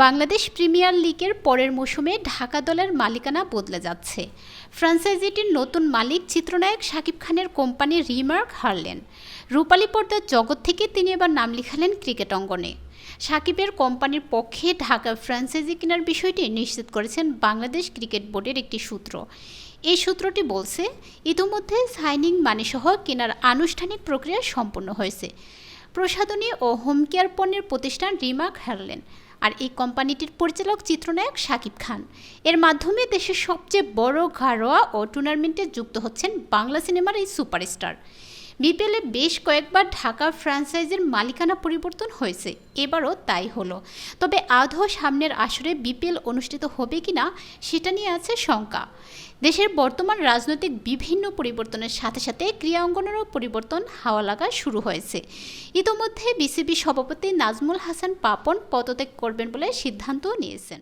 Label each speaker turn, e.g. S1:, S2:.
S1: Bangladesh premier লিগের পরের মৌসুমে ঢাকা দলের মালিকানা বদলে যাচ্ছে। ফ্র্যাঞ্চাইজিটির নতুন মালিক চিত্রনায়ক শাকিব খানের কোম্পানি রিমার্ক হারলেন। রূপালী পর্দার জগৎ থেকে তিনি এবার নাম লিখালেন ক্রিকেট অঙ্গনে। শাকিবের কোম্পানির পক্ষে ঢাকা ফ্র্যাঞ্চাইজি কেনার বিষয়টি নিশ্চিত করেছেন বাংলাদেশ ক্রিকেট বোর্ডের একটি সূত্র। এই সূত্রটি বলছে, ইতিমধ্যে সাইনিং মানিসহ কেনার আনুষ্ঠানিক প্রক্রিয়া সম্পন্ন হয়েছে। প্রসাধনী ও হোম কেয়ার পণ্যের প্রতিষ্ঠান রিমার্ক হারলেন, আর এই কোম্পানিটির পরিচালক চিত্রনায়ক শাকিব খান। এর মাধ্যমে দেশের সবচেয়ে বড় ঘরোয়া ও টুর্নামেন্টে যুক্ত হচ্ছেন বাংলা সিনেমার এই সুপারস্টার। বিপিএলে বেশ কয়েকবার ঢাকা ফ্র্যাঞ্চাইজির মালিকানা পরিবর্তন হয়েছে, এবারও তাই হলো। তবে আদৌ সামনের আসরে বিপিএল অনুষ্ঠিত হবে কিনা সেটা নিয়ে আছে শঙ্কা। দেশের বর্তমান রাজনৈতিক বিভিন্ন পরিবর্তনের সাথে সাথে ক্রীড়া অঙ্গনেরও পরিবর্তন হাওয়া লাগা শুরু হয়েছে। ইতোমধ্যে বিসিবি সভাপতি নাজমুল হাসান পাপন পদত্যাগ করবেন বলে সিদ্ধান্ত নিয়েছেন।